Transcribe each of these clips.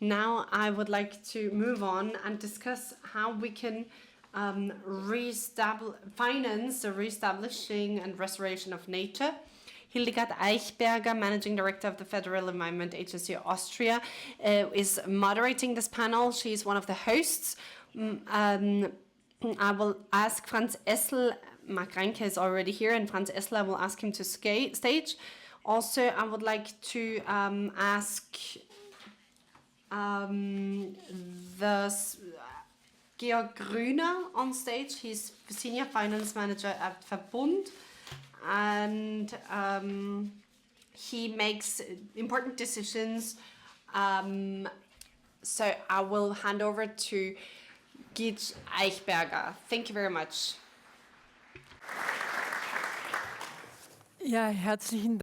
Now I would like to move on and discuss how we can finance the reestablishing and restoration of nature. Hildegard Aichberger, Managing Director of the Federal Environment Agency Austria, is moderating this panel. She's one of the hosts. I will ask Franz Essl. Marc Reinke is already here, and Franz Essl, I will ask him to stage. Also, I would like to ask Georg Grüner on stage. He's Senior Finance Manager at Verbund, and he makes important decisions. So I will hand over to Georg Aichberger. Thank you very much. Ja, herzlichen Dank.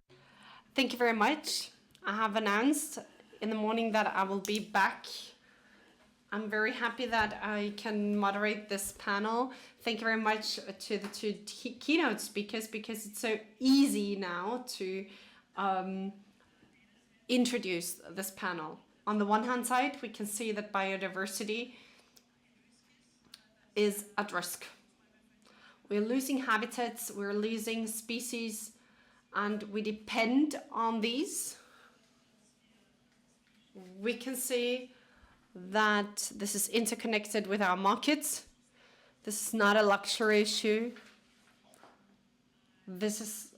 Thank you very much. I have announced in the morning that I will be back. I'm very happy that I can moderate this panel. Thank you very much to the two keynote speakers, because it's so easy now to introduce this panel. On the one hand side, we can see that biodiversity is at risk. We're losing habitats, we're losing species, and we depend on these. We can see that this is interconnected with our markets. This is not a luxury issue. It's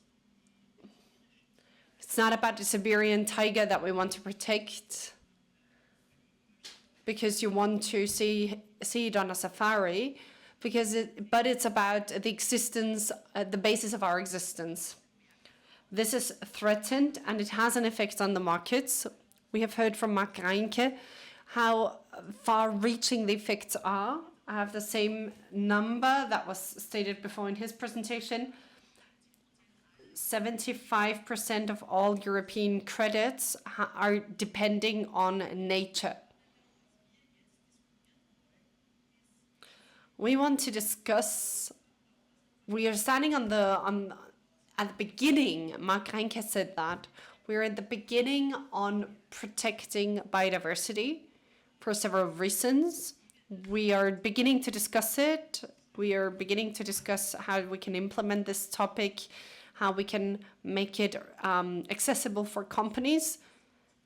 not about the Siberian tiger that we want to protect because you want to see it on a safari, but it's about the existence, the basis of our existence. This is threatened, and it has an effect on the markets. We have heard from Marc Reinke how far-reaching the effects are. I have the same number that was stated before in his presentation. 75% of all European credits are depending on nature. We want to discuss, we are standing at the beginning. Marc Reinke said that we're at the beginning on protecting biodiversity for several reasons. We are beginning to discuss it. We are beginning to discuss how we can implement this topic, how we can make it accessible for companies,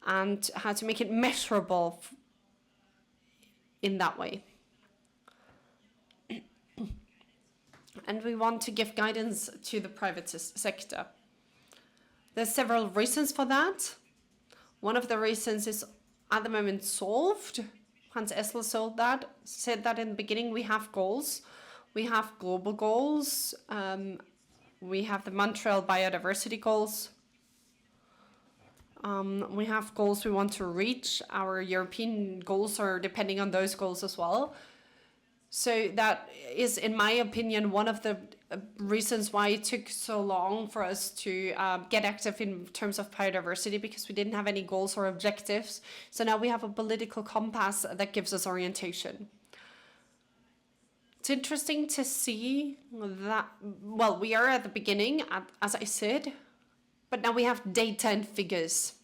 and how to make it measurable in that way. And we want to give guidance to the private sector. There's several reasons for that. One of the reasons is at the moment solved. Franz Essl said that in the beginning. We have goals. We have global goals. We have the Montreal biodiversity goals. We have goals we want to reach. Our European goals are depending on those goals as well. So that is, in my opinion, one of the reasons why it took so long for us to get active in terms of biodiversity, because we didn't have any goals or objectives. So now we have a political compass that gives us orientation. It's interesting to see that, well, we are at the beginning, as I said, but now we have data and figures.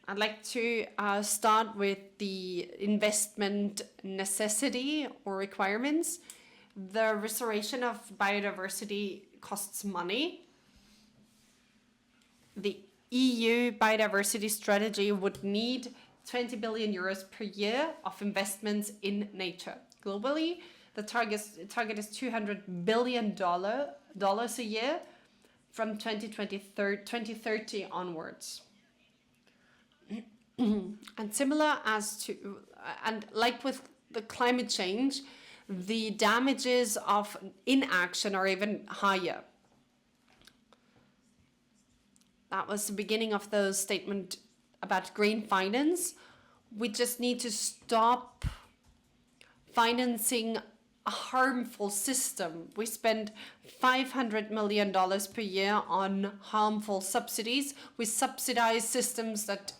I'd like to start with the investment necessity or requirements. The restoration of biodiversity costs money. The EU biodiversity strategy would need 20 billion euros per year of investments in nature. Globally, the target is $200 billion a year from 2030 onwards. And similar and like with the climate change, the damages of inaction are even higher. That was the beginning of the statement about green finance. We just need to stop financing a harmful system. We spend $500 million per year on harmful subsidies. We subsidize systems that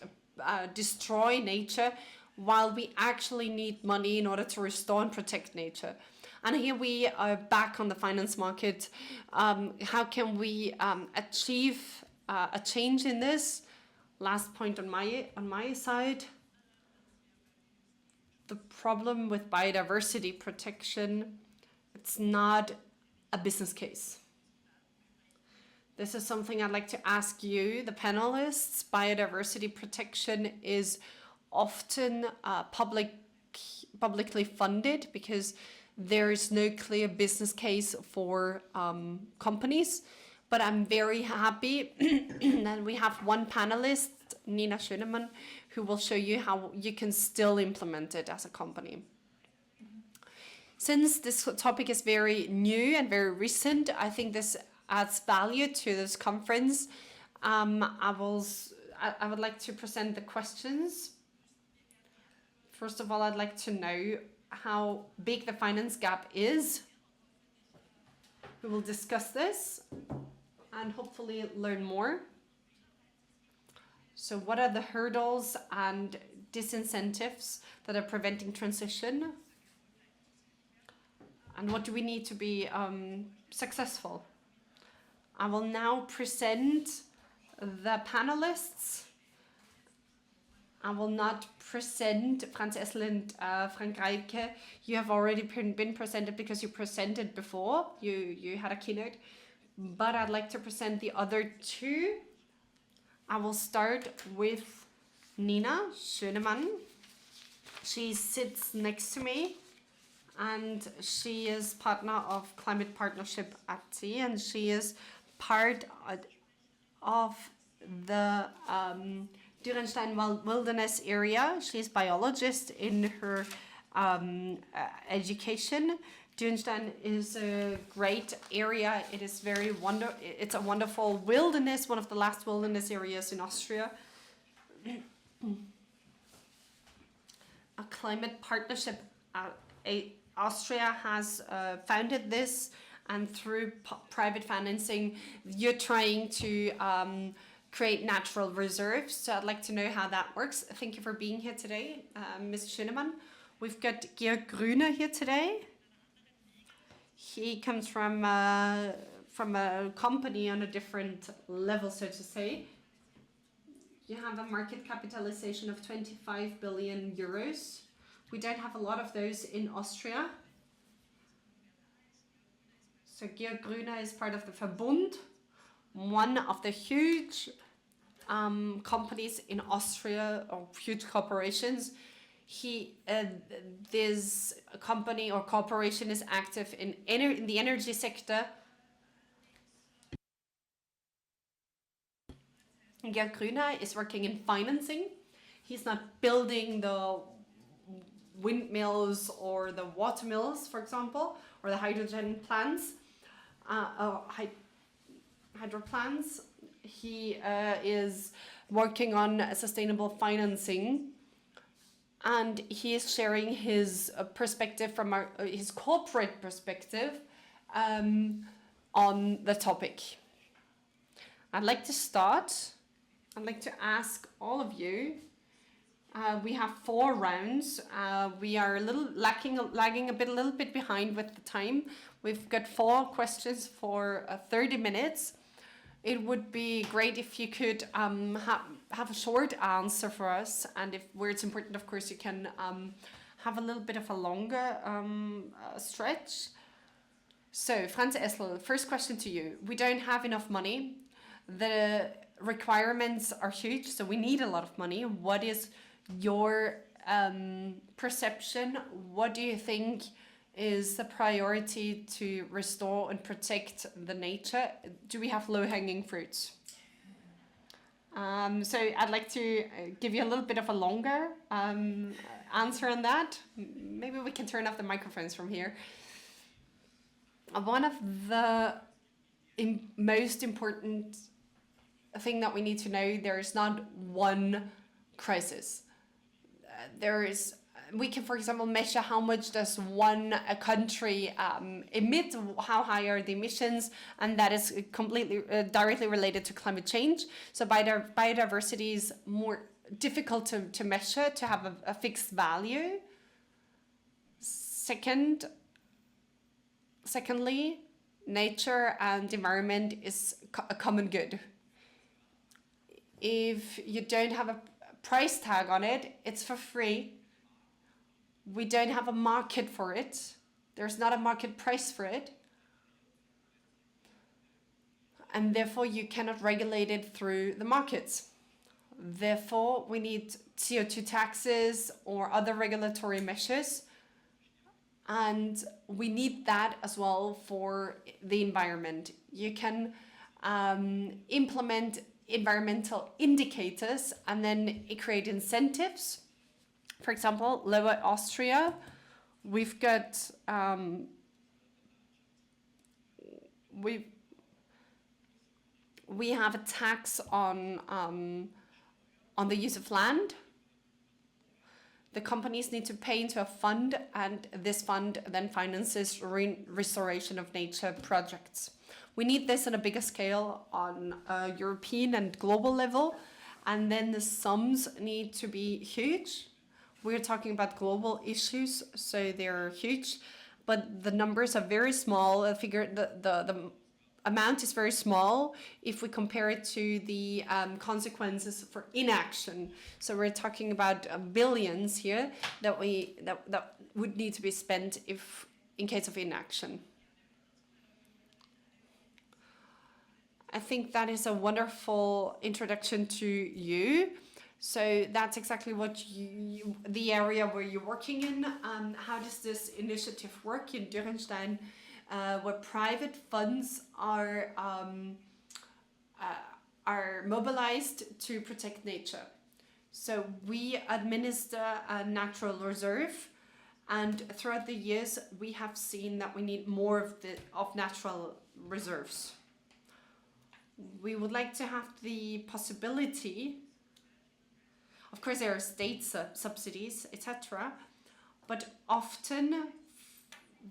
destroy nature, while we actually need money in order to restore and protect nature. And here we are back on the finance market. How can we achieve a change in this? Last point on my side. the problem with biodiversity protection, it's not a business case. This is something I'd like to ask you, the panelists. Biodiversity protection is often publicly funded because there is no clear business case for companies. But I'm very happy that we have one panelist, Nina Schönemann, who will show you how you can still implement it as a company. Since this topic is very new and very recent, I think this adds value to this conference. I would like to present the questions. First of all, I'd like to know how big the finance gap is. We will discuss this and hopefully learn more. So what are the hurdles and disincentives that are preventing transition? And what do we need to be successful? I will now present the panelists. I will not present Franz, Essl and Reinke. You have already been presented because you presented before. You had a keynote. But I'd like to present the other two. I will start with Nina Schönemann. She sits next to me and she is partner of Klimapartnerschap.at and she is part of the Dürrenstein wilderness area. She's biologist in her education. Dürrenstein is a great area. It is it's a wonderful wilderness, one of the last wilderness areas in Austria. A climate partnership. Austria has founded this, and through private financing, you're trying to create natural reserves. So I'd like to know how that works. Thank you for being here today, Ms. Schönemann. We've got Georg Grüner here today. He comes from a company on a different level, so to say. You have a market capitalization of 25 billion euros. We don't have a lot of those in Austria. So Georg Grüner is part of the Verbund, one of the huge companies in Austria, or huge corporations. This company or corporation is active in the energy sector. Georg Grüner is working in financing. He's not building the windmills or the water mills, for example, or the hydrogen plants, hydro plants. He is working on sustainable financing, and he is sharing his perspective from his corporate perspective on the topic. I'd like to start. I'd like to ask all of you. We have 4 rounds. We are a little lagging a little bit behind with the time. We've got 4 questions for 30 minutes. It would be great if you could have a short answer for us, and where it's important, of course, you can have a little bit of a longer stretch. So, Franz Essl, first question to you. We don't have enough money. The requirements are huge, so we need a lot of money. What is your perception? What do you think is the priority to restore and protect the nature? Do we have low-hanging fruits? So I'd like to give you a little bit of a longer answer on that. Maybe we can turn off the microphones from here. One of the most important thing that we need to know, there is not one crisis. We can, for example, measure how much does a country emit, how high are the emissions, and that is completely directly related to climate change. So biodiversity is more difficult to measure, to have a fixed value. Secondly, nature and environment is a common good. If you don't have a price tag on it, it's for free. We don't have a market for it. There's not a market price for it. And therefore you cannot regulate it through the markets. Therefore, we need CO2 taxes or other regulatory measures. And we need that as well for the environment. You can implement environmental indicators and then create incentives. For example, Lower Austria, we've got we have a tax on the use of land. The companies need to pay into a fund, and this fund then finances restoration of nature projects. We need this on a bigger scale on a European and global level, and then the sums need to be huge. We're talking about global issues, so they're huge, but the numbers are very small. The amount is very small if we compare it to the consequences for inaction. So we're talking about billions here that would need to be spent in case of inaction. I think that is a wonderful introduction to you. So that's exactly what the area where you're working in. How does this initiative work in Dürrenstein, where private funds are mobilized to protect nature? So we administer a natural reserve, and throughout the years we have seen that we need more of natural reserves. We would like to have the possibility. Of course, there are state subsidies, etc., but often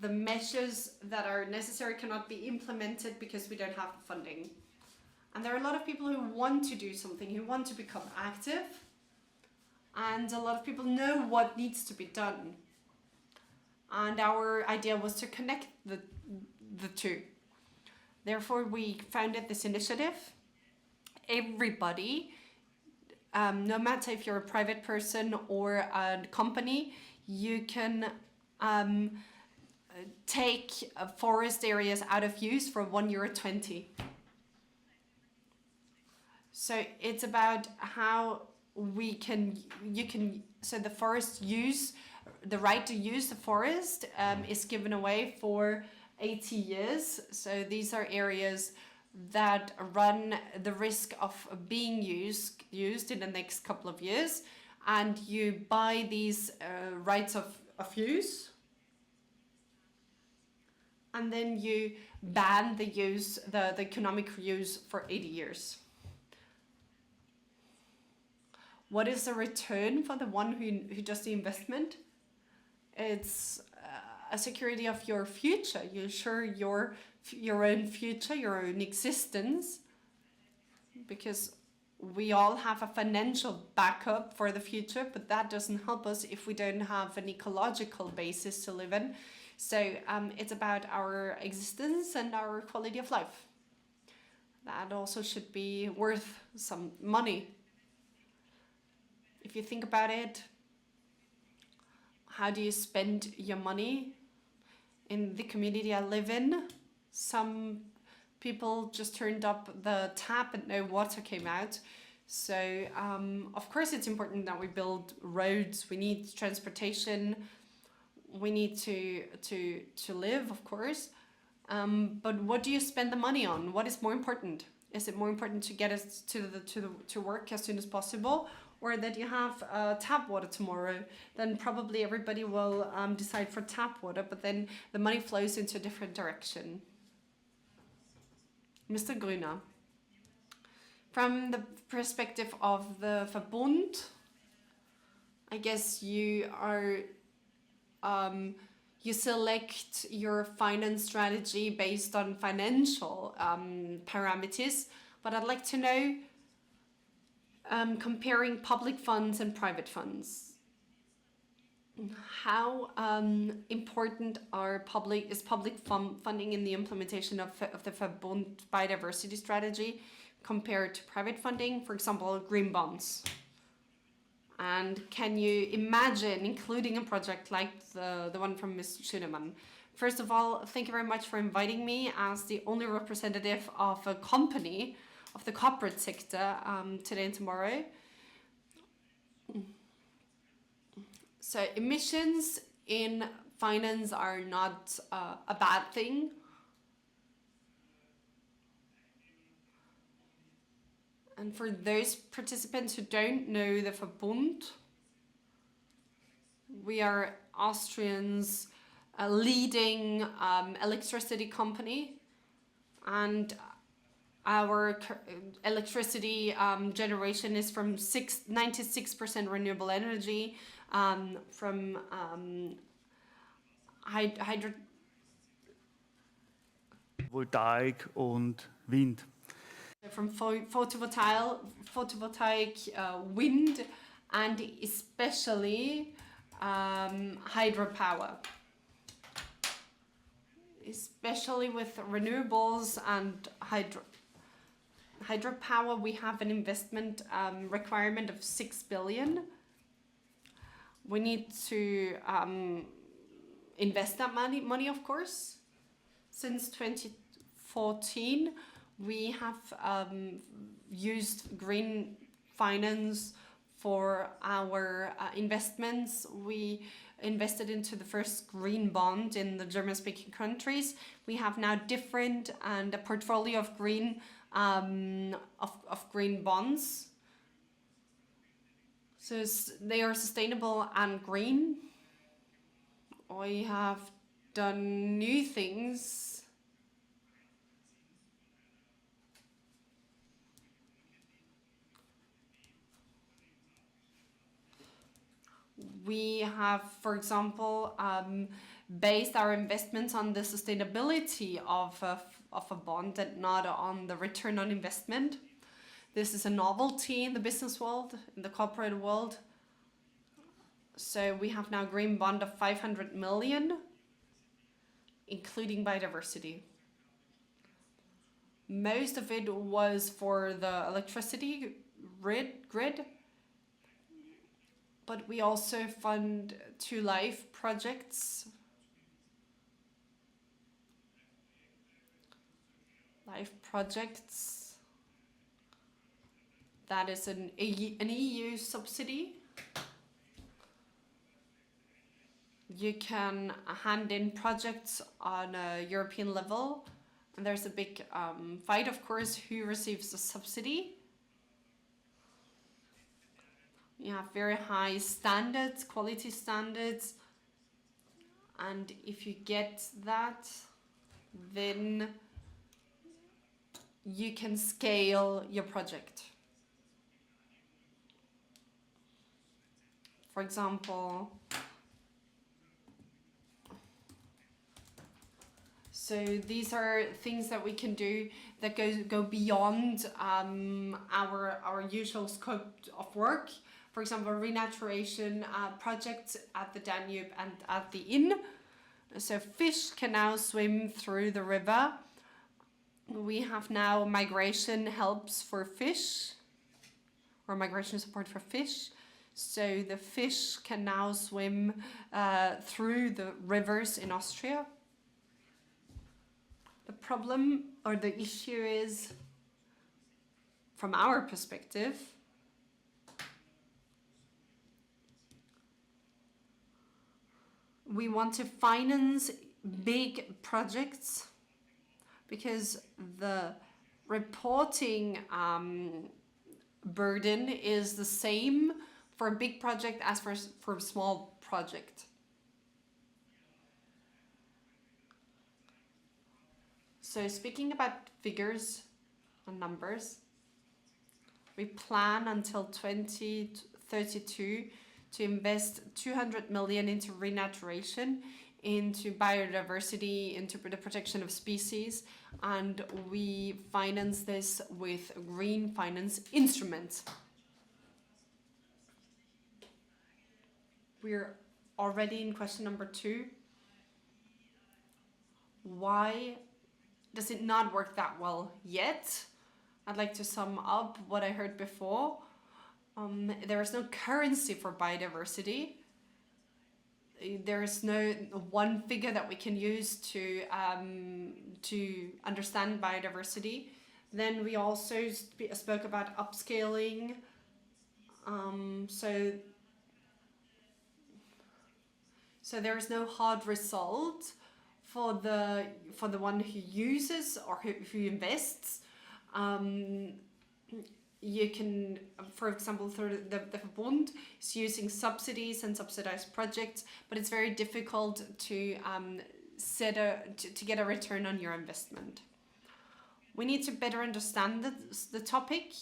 the measures that are necessary cannot be implemented because we don't have funding. And there are a lot of people who want to do something, who want to become active, and a lot of people know what needs to be done. And our idea was to connect the two. Therefore, we founded this initiative. Everybody, no matter if you're a private person or a company, you can take forest areas out of use for €1.20. So it's about how so the the right to use the forest is given away for 80 years. So these are areas that run the risk of being used in the next couple of years, and you buy these rights of use, and then you ban the use, the economic use for 80 years. What is the return for the one who does the investment? It's a security of your future. You ensure your own future, your own existence, because we all have a financial backup for the future, but that doesn't help us if we don't have an ecological basis to live in. So it's about our existence and our quality of life. That also should be worth some money. If you think about it, how do you spend your money? In the community I live in, some people just turned up the tap and no water came out. So of course it's important that we build roads. We need transportation. We need to live, of course. But what do you spend the money on? What is more important? Is it more important to get us to work as soon as possible, or that you have tap water tomorrow? Then probably everybody will decide for tap water, but then the money flows into a different direction. Mr. Grüner, from the perspective of the Verbund, I guess you are you select your finance strategy based on financial parameters, but I'd like to know, comparing public funds and private funds, how important is public funding in the implementation of the Verbund biodiversity strategy compared to private funding, for example, green bonds? And can you imagine including a project like the one from Ms. Schönemann? First of all, thank you very much for inviting me as the only representative of a company, of the corporate sector, today and tomorrow. So emissions in finance are not a bad thing. And for those participants who don't know the Verbund, we are Austrians' leading electricity company, and our electricity generation is from 96% renewable energy, from Voltaik und Wind. From photovoltaic, wind, and especially hydropower. Especially with renewables and hydropower, we have an investment requirement of 6 billion. We need to invest that money, of course. Since 2014, we have used green finance for our investments. We invested into the first green bond in the German-speaking countries. We have now different and a portfolio of green green bonds. So they are sustainable and green. We have done new things. We have, for example, based our investments on the sustainability of a bond and not on the return on investment. This is a novelty in the business world, in the corporate world. So we have now a green bond of 500 million, including biodiversity. Most of it was for the electricity grid. But we also fund 2 life projects. That is an EU subsidy. You can hand in projects on a European level, and there's a big fight, of course, who receives the subsidy. You have very high standards, quality standards, and if you get that, then you can scale your project. For example, so these are things that we can do that go beyond our usual scope of work. For example, renaturation projects at the Danube and at the Inn. So fish can now swim through the river. We have now migration helps for fish, or migration support for fish. So the fish can now swim through the rivers in Austria. The problem or the issue is, from our perspective, we want to finance big projects because the reporting burden is the same for a big project as for a small project. So speaking about figures and numbers, we plan until 2032 to invest 200 million into renaturation, into biodiversity, into the protection of species, and we finance this with green finance instruments. We're already in question number 2. Why does it not work that well yet? I'd like to sum up what I heard before. There is no currency for biodiversity. There is no one figure that we can use to understand biodiversity. Then we also spoke about upscaling. So there is no hard result for the one who uses or who invests. You can, for example, through the Verbund is using subsidies and subsidized projects, but it's very difficult to to get a return on your investment. We need to better understand the topic.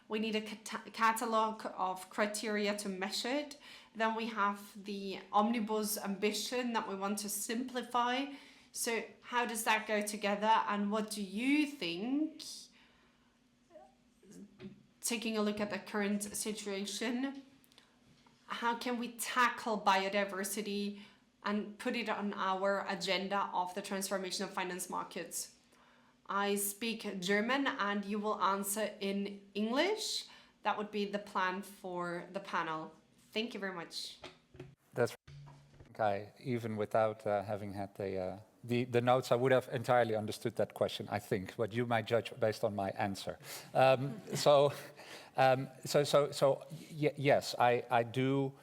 We need a catalog of criteria to measure it. Then we have the omnibus ambition that we want to simplify. So how does that go together, and what do you think, taking a look at the current situation, how can we tackle biodiversity and put it on our agenda of the transformation of finance markets? I speak German and you will answer in English. That would be the plan for the panel. Thank you very much. That's okay. Even without having had the notes, I would have entirely understood that question, I think, but you might judge based on my answer. Yes, I do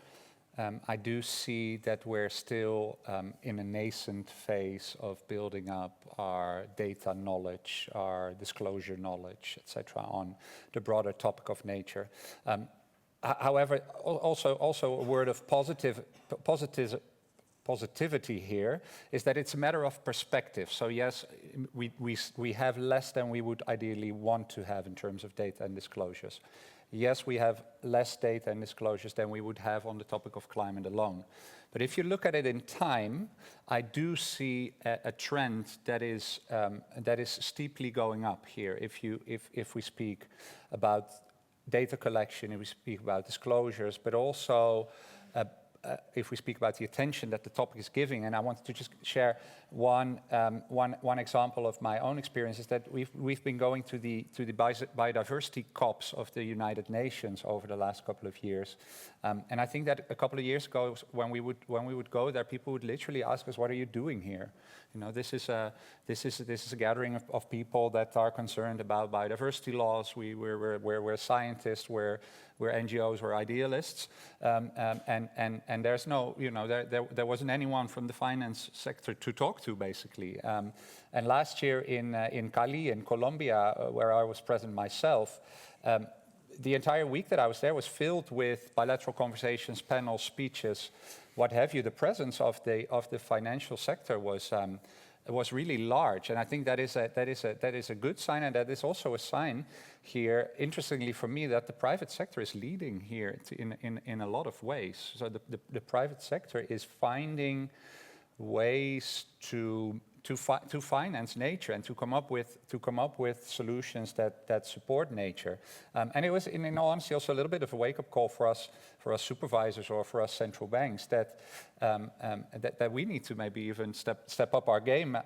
see that we're still in a nascent phase of building up our data knowledge, our disclosure knowledge, etc., on the broader topic of nature. However, also a word of positivity here is that it's a matter of perspective. So yes, we have less than we would ideally want to have in terms of data and disclosures. Yes, we have less data and disclosures than we would have on the topic of climate alone. But if you look at it in time, I do see a trend that is steeply going up here. If we speak about data collection, if we speak about disclosures, but also if we speak about the attention that the topic is giving. And I wanted to just share one example of my own experience, is that we've been going to the biodiversity COPs of the United Nations over the last couple of years. And I think that a couple of years ago, when we would go there, people would literally ask us, "What are you doing here?" You know, this is a gathering of people that are concerned about biodiversity laws. We're scientists, we're NGOs, we're idealists, and there's no, you know, there wasn't anyone from the finance sector to talk to, basically. And last year in Cali, in Colombia, where I was present myself, the entire week that I was there was filled with bilateral conversations, panels, speeches, what have you. The presence of the financial sector was really large, and I think that is a good sign, and that is also a sign here, interestingly for me, that the private sector is leading here in a lot of ways. So the private sector is finding ways to finance nature and to come up with solutions that support nature. And it was, in all honesty, also a little bit of a wake-up call for us supervisors or for us central banks that we need to maybe even step up our game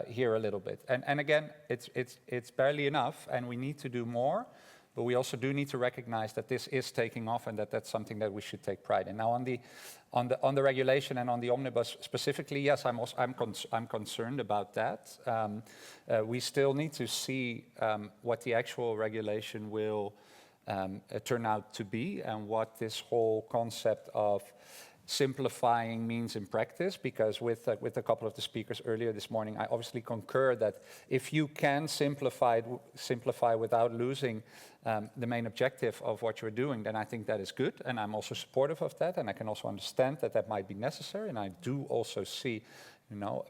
here a little bit. And again, it's barely enough, and we need to do more. But we also do need to recognize that this is taking off, and that's something that we should take pride in. Now, on the regulation and on the omnibus specifically, yes, I'm concerned about that. We still need to see what the actual regulation will turn out to be, and what this whole concept of simplifying means in practice, because with a couple of the speakers earlier this morning, I obviously concur that if you can simplify without losing the main objective of what you're doing, then I think that is good, and I'm also supportive of that, and I can also understand that might be necessary, and I do also see, you know,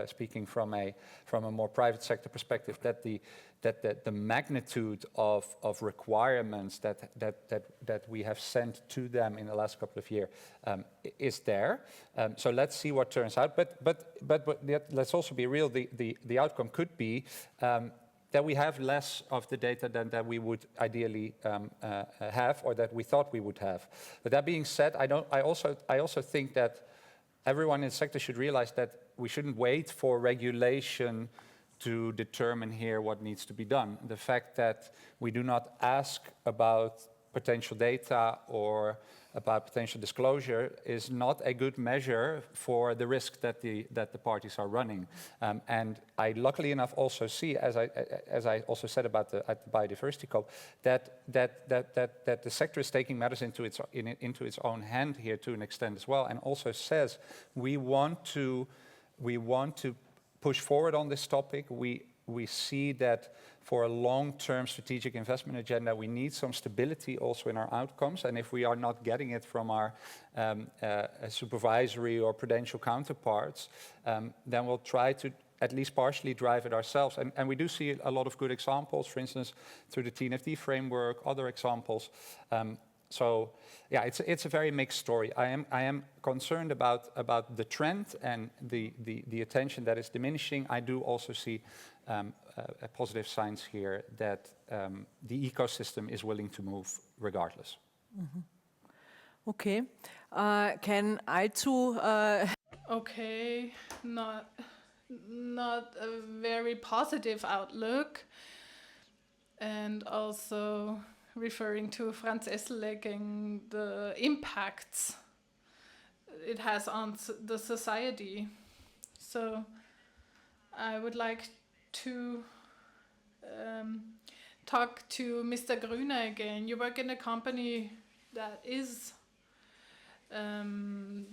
speaking from a more private sector perspective, that the magnitude of requirements that we have sent to them in the last couple of years is there. So let's see what turns out. But let's also be real. The outcome could be that we have less of the data than that we would ideally have, or that we thought we would have. But that being said, I also think that everyone in the sector should realize that we shouldn't wait for regulation to determine here what needs to be done. The fact that we do not ask about potential data or about potential disclosure is not a good measure for the risk that the parties are running. And I luckily enough also see, as I also said about at the Biodiversity COP, that the sector is taking matters into its own hand here to an extent as well, and also says we want to push forward on this topic. We see that for a long-term strategic investment agenda, we need some stability also in our outcomes. And if we are not getting it from our supervisory or prudential counterparts, then we'll try to at least partially drive it ourselves. And we do see a lot of good examples, for instance, through the TNFD framework, other examples. So yeah, it's a very mixed story. I am concerned about the trend and the attention that is diminishing. I do also see positive signs here that the ecosystem is willing to move regardless. Mm-hmm. Okay, can I too? Okay, not a very positive outlook, and also referring to Franz Essl and the impacts it has on the society. So I would like to talk to Mr. Grüner again. You work in a company that is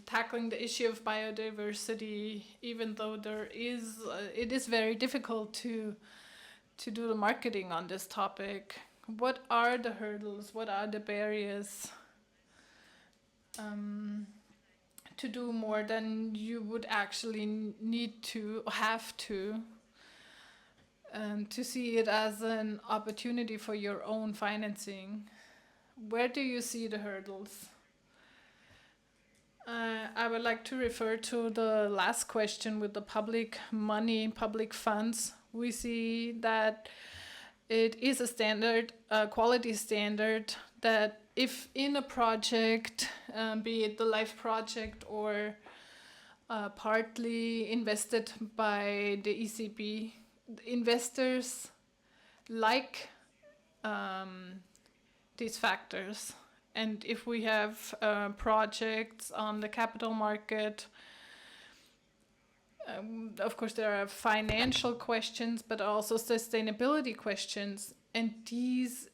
tackling the issue of biodiversity, even though it is very difficult to do the marketing on this topic. What are the hurdles? What are the barriers to do more than you would actually need to, have to see it as an opportunity for your own financing? Where do you see the hurdles? I would like to refer to the last question with the public money, public funds. We see that it is a standard, a quality standard, that if in a project, be it the LIFE project or partly invested by the ECB, investors like these factors. And if we have projects on the capital market, of course there are financial questions, but also sustainability questions. And these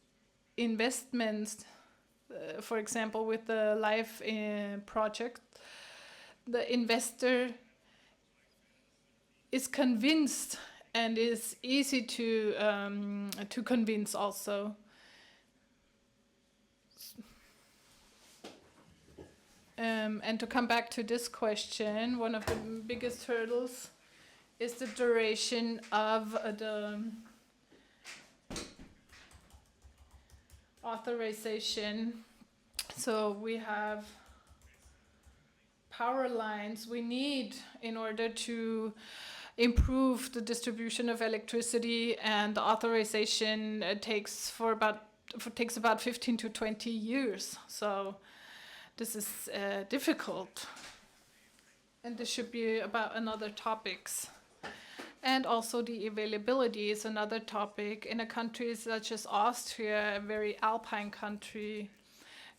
investments, for example, with the LIFE project, the investor is convinced, and is easy to convince also. And to come back to this question, one of the biggest hurdles is the duration of the authorization. So we have power lines we need in order to improve the distribution of electricity, and the authorization takes about 15 to 20 years. So this is difficult, and this should be about another topics. And also the availability is another topic. In a country such as Austria, a very alpine country,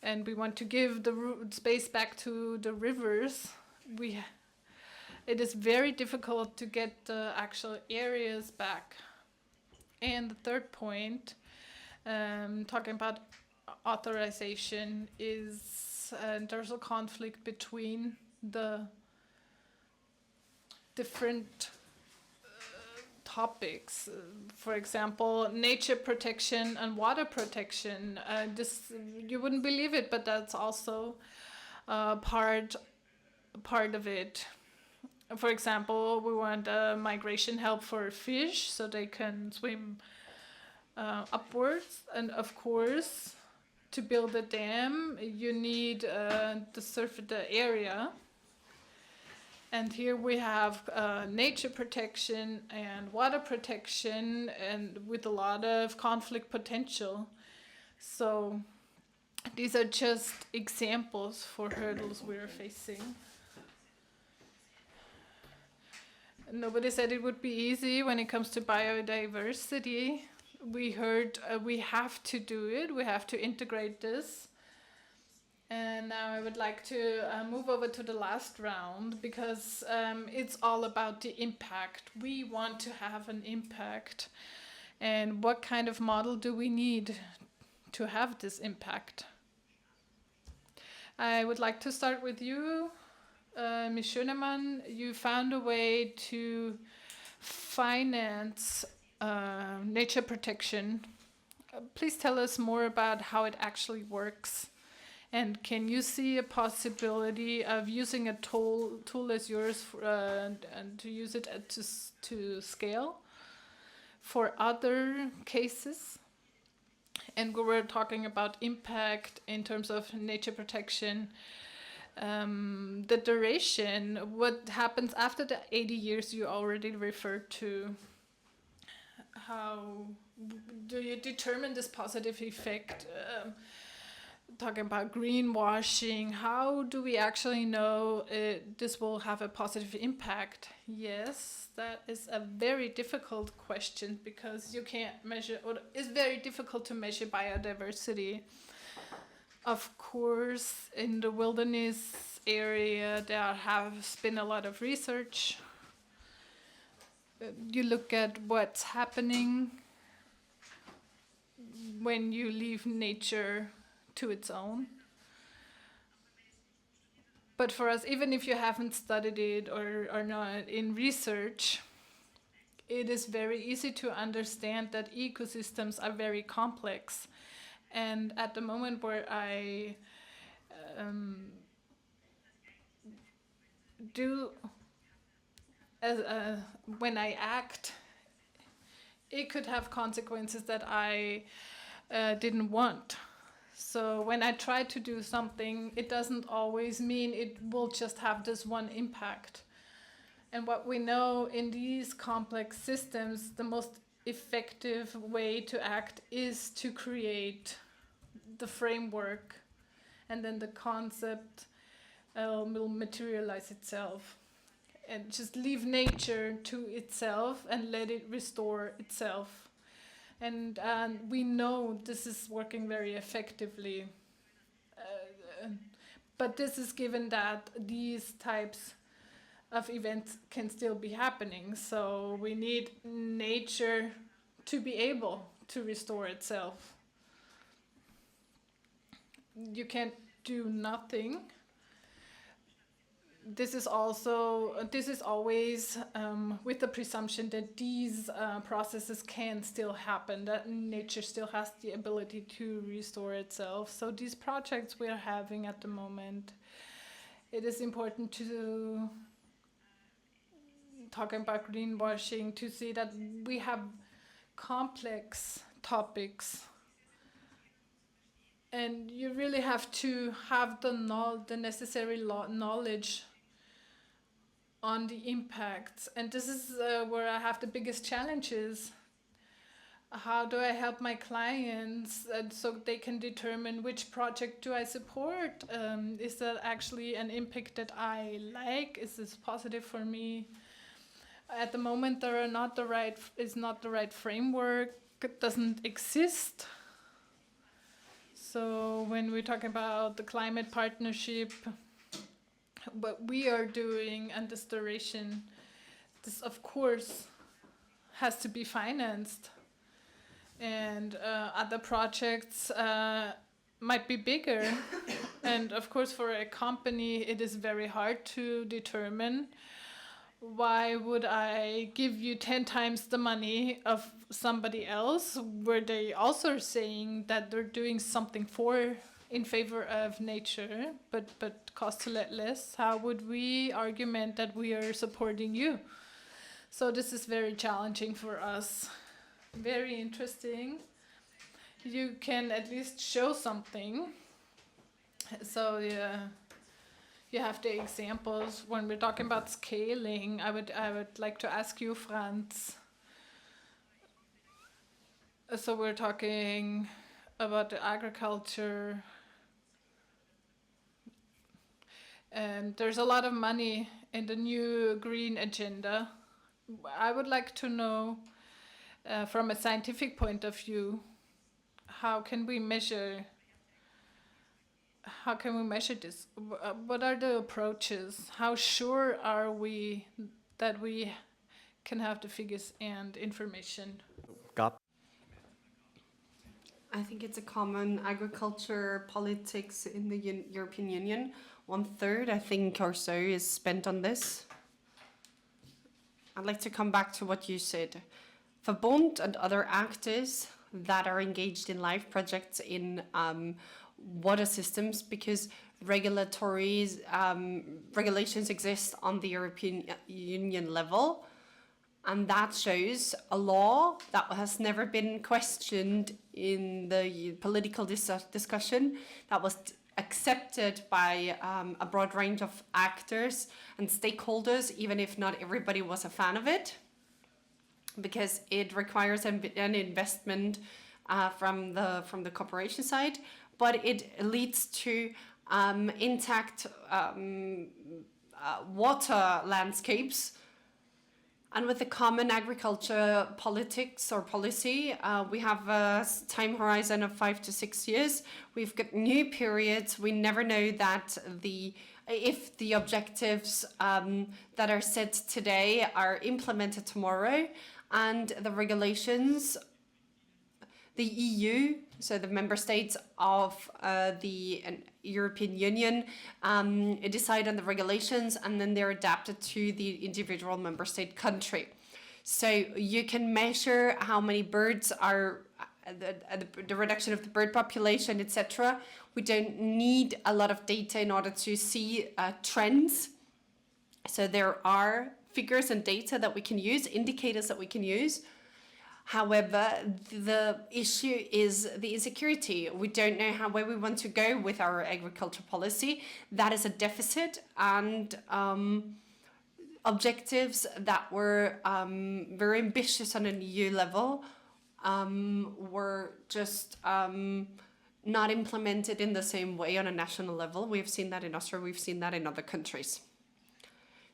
and we want to give the space back to the rivers, it is very difficult to get the actual areas back. And the third point, talking about authorization, is there's a conflict between the different topics. For example, nature protection and water protection. This, you wouldn't believe it, but that's also part of it. For example, we want migration help for fish so they can swim upwards, and of course, to build a dam, you need the area. And here we have nature protection and water protection, and with a lot of conflict potential. So these are just examples for hurdles we're facing. Nobody said it would be easy when it comes to biodiversity. we heard we have to do it, we have to integrate this. And now I would like to move over to the last round, because it's all about the impact. We want to have an impact. And what kind of model do we need to have this impact? I would like to start with you, Ms. Schönemann. You found a way to finance nature protection. Please tell us more about how it actually works. And can you see a possibility of using a tool as yours and to use it to scale for other cases? And we were talking about impact in terms of nature protection. The duration, what happens after the 80 years you already referred to. How do you determine this positive effect? Talking about greenwashing, how do we actually know this will have a positive impact? Yes, that is a very difficult question, because you can't measure, or it's very difficult to measure biodiversity. Of course, in the wilderness area, there has been a lot of research. You look at what's happening when you leave nature to its own. But for us, even if you haven't studied it or are not in research, it is very easy to understand that ecosystems are very complex. And at the moment where I when I act, it could have consequences that I didn't want. So when I try to do something, it doesn't always mean it will just have this one impact. And what we know in these complex systems, the most effective way to act is to create the framework, and then the concept will materialize itself. And just leave nature to itself and let it restore itself. And we know this is working very effectively. But this is given that these types of events can still be happening. So we need nature to be able to restore itself. You can't do nothing. This is always with the presumption that these processes can still happen, that nature still has the ability to restore itself. So these projects we are having at the moment, it is important to, talking about greenwashing, to see that we have complex topics. And you really have to have the necessary knowledge on the impacts. And this is where I have the biggest challenges. How do I help my clients so they can determine which project do I support? Is that actually an impact that I like? Is this positive for me? At the moment, there is not the right framework. It doesn't exist. So when we talk about the climate partnership, what we are doing and this duration, this of course has to be financed. And other projects might be bigger. And of course for a company it is very hard to determine, why would I give you 10 times the money of somebody else, where they also are saying that they're doing something in favor of nature, but costs a lot less? How would we argument that we are supporting you? So this is very challenging for us. Very interesting. You can at least show something. So yeah. You have the examples. When we're talking about scaling, I would like to ask you, Franz. So we're talking about the agriculture. And there's a lot of money in the new green agenda. I would like to know from a scientific point of view, how can we measure this? What are the approaches? How sure are we that we can have the figures and information? I think it's a common agriculture politics in the European Union. 1/3, I think, or so is spent on this. I'd like to come back to what you said. Verbund and other actors that are engaged in live projects in water systems, because regulations exist on the European Union level, and that shows a law that has never been questioned in the political discussion, that was accepted by a broad range of actors and stakeholders, even if not everybody was a fan of it, because it requires an investment from the corporation side, but it leads to intact water landscapes. And with the common agriculture politics or policy, we have a time horizon of 5 to 6 years. We've got new periods. We never know that if the objectives that are set today are implemented tomorrow, and the regulations, the EU, so the member states of the European Union, decide on the regulations, and then they're adapted to the individual member state country. So you can measure how many birds are, the reduction of the bird population, etc. We don't need a lot of data in order to see trends. So there are figures and data that we can use, indicators that we can use. However, the issue is the insecurity. We don't know where we want to go with our agriculture policy. That is a deficit, and objectives that were very ambitious on an EU level were just not implemented in the same way on a national level. We've seen that in Austria, we've seen that in other countries.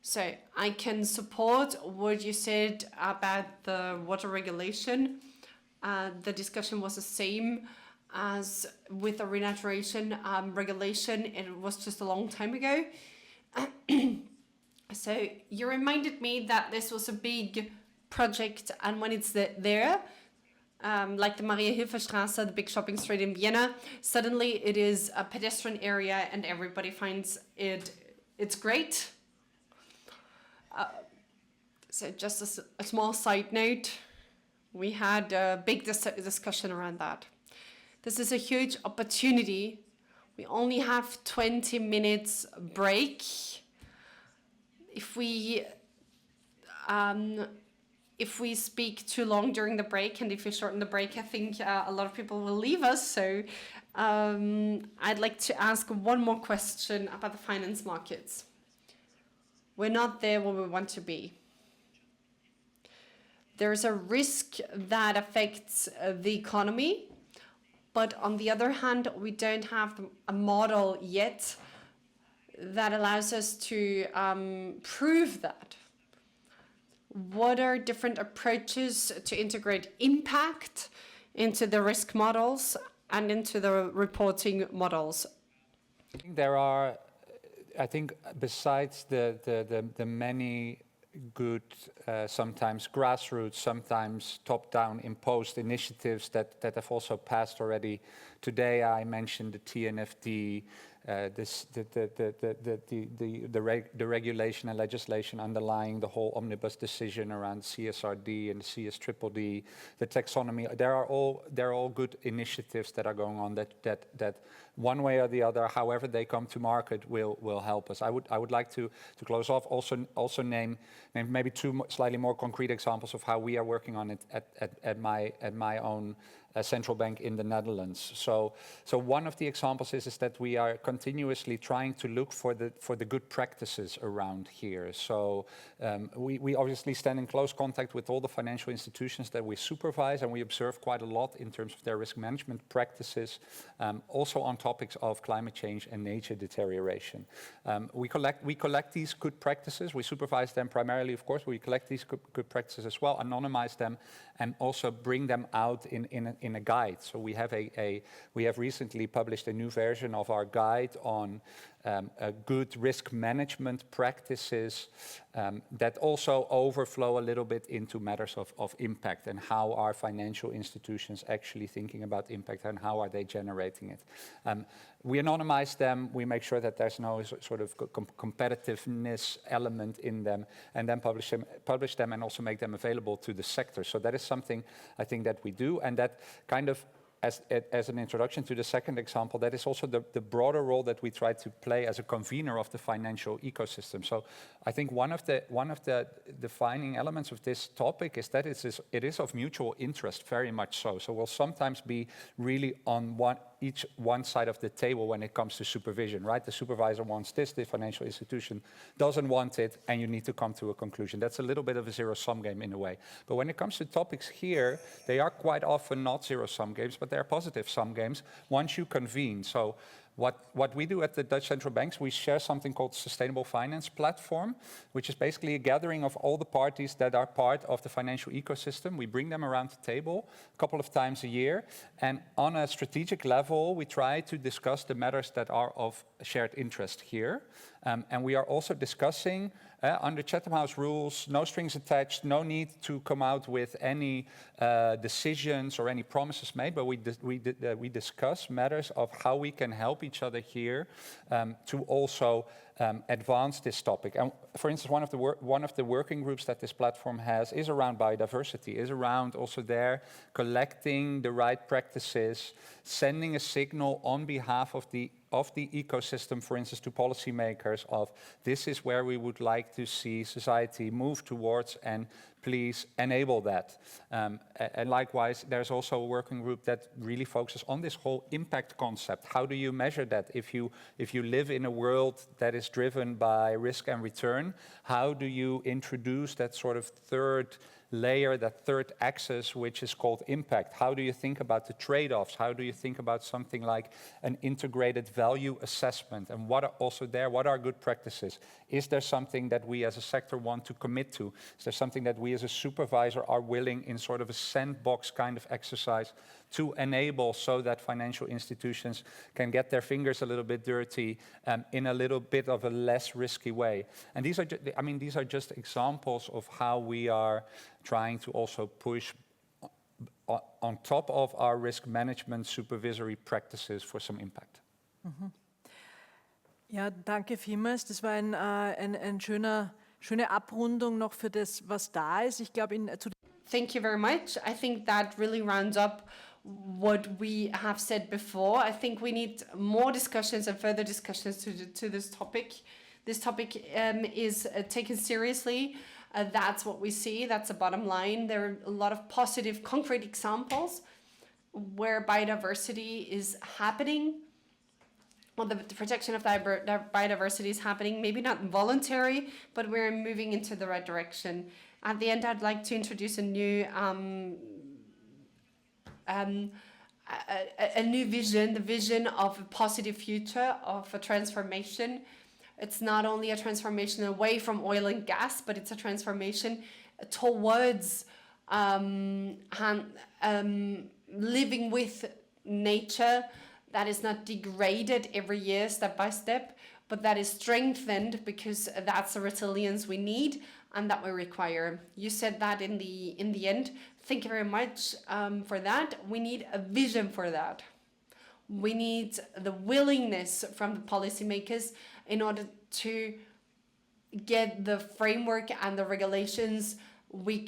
So I can support what you said about the water regulation. The discussion was the same as with the renaturation regulation. It was just a long time ago. So you reminded me that this was a big project, and when it's there, like the Maria-Hilfer-Straße, the big shopping street in Vienna, suddenly it is a pedestrian area and everybody finds it's great. So just a small side note, we had a big discussion around that. This is a huge opportunity. We only have 20 minutes break. If we speak too long during the break, and if we shorten the break, I think a lot of people will leave us. So I'd like to ask one more question about the finance markets. We're not there where we want to be. There's a risk that affects the economy, but on the other hand, we don't have a model yet that allows us to prove that. What are different approaches to integrate impact into the risk models and into the reporting models? I think there are, besides the many good, sometimes grassroots, sometimes top-down imposed initiatives that have also passed already. Today I mentioned the TNFD, the regulation and legislation underlying the whole omnibus decision around CSRD and CSDDD, the taxonomy. There are all good initiatives that are going on that one way or the other, however they come to market, will help us. I would like to close off, also name maybe two slightly more concrete examples of how we are working on it at my own central bank in the Netherlands. So one of the examples is that we are continuously trying to look for the good practices around here. So we obviously stand in close contact with all the financial institutions that we supervise, and we observe quite a lot in terms of their risk management practices, also on topics of climate change and nature deterioration. We collect these good practices. We supervise them primarily, of course. We collect these good practices as well, anonymize them, and also bring them out in a guide. So we have recently published a new version of our guide on good risk management practices that also overflow a little bit into matters of impact, and how are financial institutions actually thinking about impact, and how are they generating it. We anonymize them, we make sure that there's no sort of competitiveness element in them, and then publish them and also make them available to the sector. So that is something I think that we do, and that kind of, as an introduction to the second example, that is also the broader role that we try to play as a convener of the financial ecosystem. So I think one of the defining elements of this topic is that it is of mutual interest, very much so. So we'll sometimes be really on one side of the table when it comes to supervision, right? The supervisor wants this, the financial institution doesn't want it, and you need to come to a conclusion. That's a little bit of a zero-sum game in a way. But when it comes to topics here, they are quite often not zero-sum games, but they're positive-sum games once you convene. So what we do at the Dutch central banks, we share something called Sustainable Finance Platform, which is basically a gathering of all the parties that are part of the financial ecosystem. We bring them around the table a couple of times a year, and on a strategic level, we try to discuss the matters that are of shared interest here. And we are also discussing, under Chatham House rules, no strings attached, no need to come out with any decisions or any promises made, but we discuss matters of how we can help each other here to also advance this topic. And for instance, one of the working groups that this platform has is around biodiversity, is around also there collecting the right practices, sending a signal on behalf of the ecosystem, for instance, to policymakers of this is where we would like to see society move towards, and please enable that. And likewise, there's also a working group that really focuses on this whole impact concept. How do you measure that? If you live in a world that is driven by risk and return, how do you introduce that sort of third layer, that third axis, which is called impact? How do you think about the trade-offs? How do you think about something like an integrated value assessment? And what are good practices? Is there something that we as a sector want to commit to? Is there something that we as a supervisor are willing, in sort of a sandbox kind of exercise, to enable so that financial institutions can get their fingers a little bit dirty in a little bit of a less risky way? And these are just examples of how we are trying to also push on top of our risk management supervisory practices for some impact. Mhm. Ja, danke vielmals. Das war eine schöne Abrundung noch für das, was da ist. Ich glaube, Thank you very much. I think that really rounds up what we have said before. I think we need more discussions and further discussions to this topic. This topic is taken seriously. That's what we see. That's the bottom line. There are a lot of positive, concrete examples where biodiversity is happening. Well, the protection of biodiversity is happening, maybe not voluntary, but we're moving into the right direction. At the end, I'd like to introduce a new vision, the vision of a positive future, of a transformation. It's not only a transformation away from oil and gas, but it's a transformation towards living with nature that is not degraded every year, step by step, but that is strengthened, because that's the resilience we need and that we require. You said that in the end. Thank you very much for that. We need a vision for that. We need the willingness from the policymakers in order to get the framework and the regulations we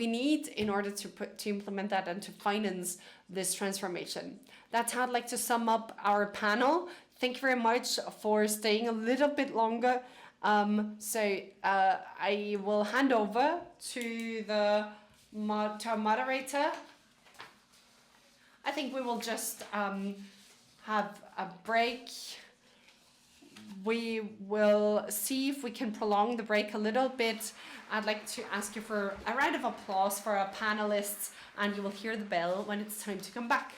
need in order to implement that and to finance this transformation. That's how I'd like to sum up our panel. Thank you very much for staying a little bit longer. I will hand over to our moderator. I think we will just have a break. We will see if we can prolong the break a little bit. I'd like to ask you for a round of applause for our panelists, and you will hear the bell when it's time to come back.